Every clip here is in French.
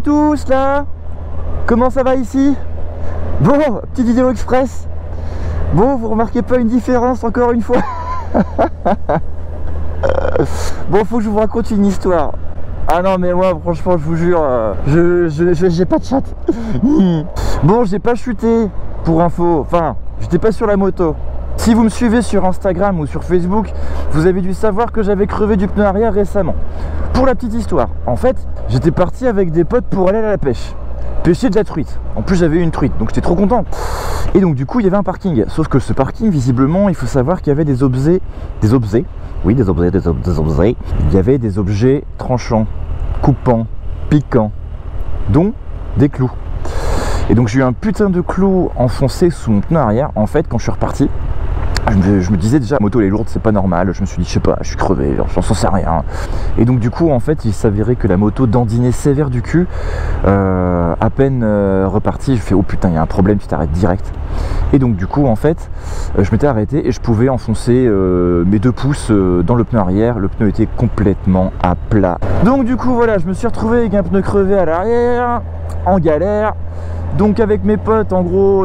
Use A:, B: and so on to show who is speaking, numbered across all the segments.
A: tous là. Comment ça va ici? Bon, petite vidéo express. Bon, vous remarquez pas une différence encore une fois? Bon, faut que je vous raconte une histoire. Ah non mais moi franchement je vous jure, j'ai pas de chat. Bon, j'ai pas chuté pour info, enfin j'étais pas sur la moto. Si vous me suivez sur Instagram ou sur Facebook, vous avez dû savoir que j'avais crevé du pneu arrière récemment. Pour la petite histoire, en fait j'étais parti avec des potes pour aller à la pêche. Pêcher de la truite. En plus j'avais une truite, donc j'étais trop content. Et donc du coup il y avait un parking. Sauf que ce parking, visiblement, il faut savoir qu'il y avait des objets. Oui, des objets. Il y avait des objets tranchants, coupants, piquants, dont des clous. Et donc j'ai eu un putain de clou enfoncé sous mon pneu arrière. En fait, quand je suis reparti, je me disais déjà, la moto elle est lourde, c'est pas normal. Je me suis dit, je sais pas, je suis crevé, j'en sais rien. Et donc du coup, en fait, il s'avérait que la moto dandinait sévère du cul. À peine reparti, je fais, oh putain, il y a un problème, tu t'arrêtes direct. Et donc du coup, en fait, je m'étais arrêté et je pouvais enfoncer mes 2 pouces dans le pneu arrière. Le pneu était complètement à plat. Donc du coup, voilà, je me suis retrouvé avec un pneu crevé à l'arrière, en galère. Donc avec mes potes, en gros,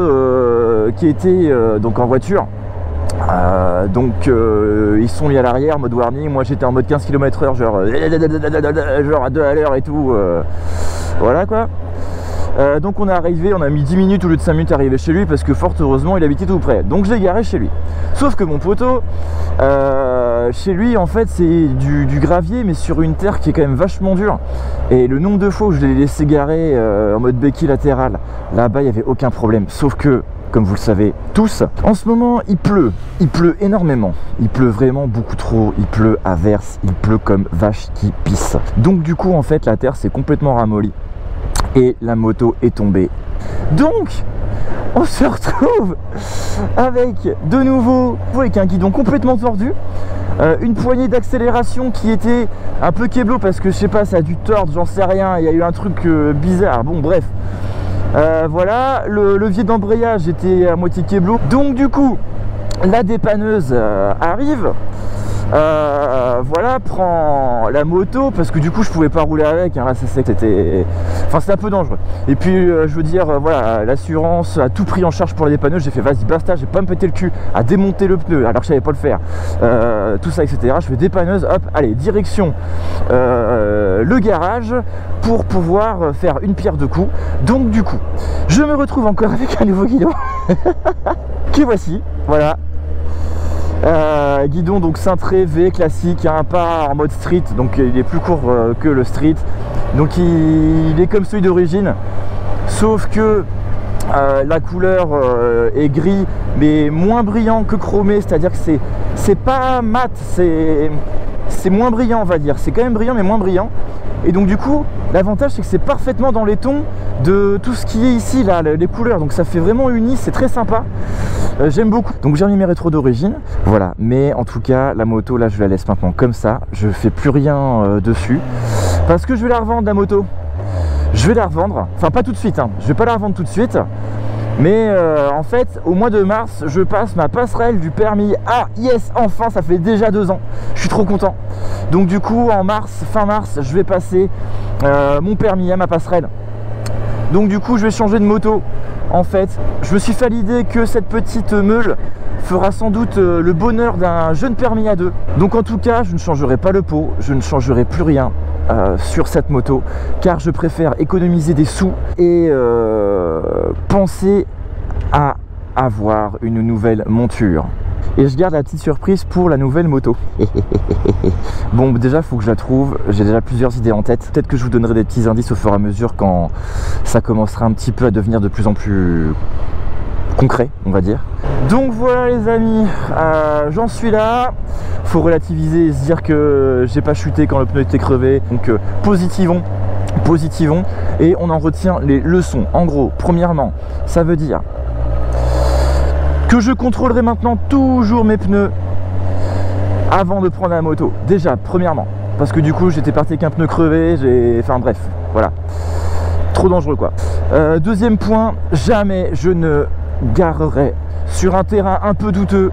A: qui étaient donc en voiture. Ils sont mis à l'arrière, mode warning. Moi j'étais en mode 15 km/h, genre à 2 à l'heure et tout. Voilà quoi. Donc on est arrivé, on a mis 10 minutes au lieu de 5 minutes à arriver chez lui parce que fort heureusement il habitait tout près. Donc je l'ai garé chez lui. Sauf que mon poteau, chez lui en fait c'est du gravier mais sur une terre qui est quand même vachement dure. Et le nombre de fois où je l'ai laissé garer en mode béquille latérale, là-bas il n'y avait aucun problème. Sauf que, comme vous le savez tous, en ce moment il pleut énormément, il pleut vraiment beaucoup trop, il pleut à verse, il pleut comme vache qui pisse. Donc du coup en fait la terre s'est complètement ramollie et la moto est tombée. Donc on se retrouve avec de nouveau avec un guidon complètement tordu, une poignée d'accélération qui était un peu kéblo parce que je sais pas, ça a dû tordre, j'en sais rien, il y a eu un truc bizarre, bon bref. Voilà, le levier d'embrayage était à moitié kéblo. Donc du coup, la dépanneuse arrive. Voilà, prend la moto parce que du coup je pouvais pas rouler avec, hein, là c'était un peu dangereux. Et puis je veux dire, voilà, l'assurance a tout pris en charge pour la dépanneuse. J'ai fait vas-y basta, j'ai pas me péter le cul à démonter le pneu alors que je savais pas le faire, tout ça etc. Je fais dépanneuse, hop, allez direction le garage pour pouvoir faire une pierre de coups. Donc du coup je me retrouve encore avec un nouveau guidon qui voici, voilà. Guidon donc cintré V classique, un pas en mode street, donc il est plus court que le street, donc il est comme celui d'origine, sauf que la couleur est gris mais moins brillant que chromé, c'est à dire que c'est pas mat, c'est moins brillant on va dire, c'est quand même brillant mais moins brillant. Et donc du coup l'avantage c'est que c'est parfaitement dans les tons de tout ce qui est ici là, les couleurs, donc ça fait vraiment uni, c'est très sympa. J'aime beaucoup. Donc j'ai remis mes rétros d'origine, voilà. Mais en tout cas la moto là je la laisse maintenant comme ça, je fais plus rien dessus parce que je vais la revendre la moto. Je vais la revendre, enfin pas tout de suite, hein. Je vais pas la revendre tout de suite. Mais en fait au mois de mars je passe ma passerelle du permis. Ah yes, enfin, ça fait déjà 2 ans, je suis trop content. Donc du coup en mars, fin mars, je vais passer mon permis à ma passerelle. Donc du coup je vais changer de moto. En fait je me suis fait l'idée que cette petite meule fera sans doute le bonheur d'un jeune permis à 2. Donc en tout cas je ne changerai pas le pot, je ne changerai plus rien sur cette moto car je préfère économiser des sous et penser à avoir une nouvelle monture. Et je garde la petite surprise pour la nouvelle moto. Bon, déjà, il faut que je la trouve. J'ai déjà plusieurs idées en tête. Peut-être que je vous donnerai des petits indices au fur et à mesure quand ça commencera un petit peu à devenir de plus en plus concret, on va dire. Donc voilà les amis, j'en suis là. Faut relativiser et se dire que j'ai pas chuté quand le pneu était crevé. Donc positivons. Et on en retient les leçons. En gros, premièrement, ça veut dire que je contrôlerai maintenant toujours mes pneus avant de prendre la moto. Déjà, premièrement, parce que du coup j'étais parti avec un pneu crevé, enfin bref, voilà, trop dangereux quoi. Deuxième point, jamais je ne garerai sur un terrain un peu douteux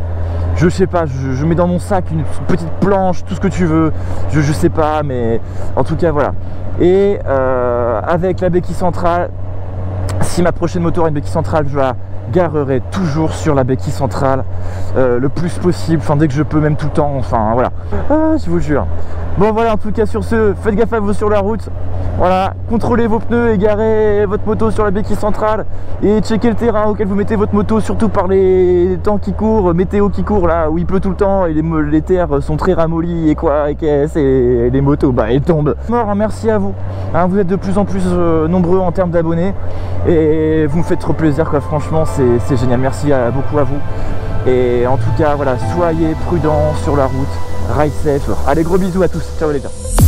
A: je sais pas, je mets dans mon sac une petite planche, tout ce que tu veux, je sais pas, mais en tout cas voilà. Et avec la béquille centrale, si ma prochaine moto aura une béquille centrale, je la garerai toujours sur la béquille centrale le plus possible, enfin dès que je peux, même tout le temps, enfin voilà, je vous jure. Bon voilà, en tout cas sur ce, faites gaffe à vous sur la route, voilà, contrôlez vos pneus et garez votre moto sur la béquille centrale et checkez le terrain auquel vous mettez votre moto, surtout par les temps qui courent, météo qui court là, où il pleut tout le temps et les terres sont très ramollies et quoi, et les motos, bah elles tombent. Mort, hein, merci à vous, hein, vous êtes de plus en plus nombreux en termes d'abonnés et vous me faites trop plaisir quoi, franchement c'est génial, merci beaucoup à vous. Et en tout cas voilà, soyez prudents sur la route, ride safe. Allez, gros bisous à tous, ciao les gars.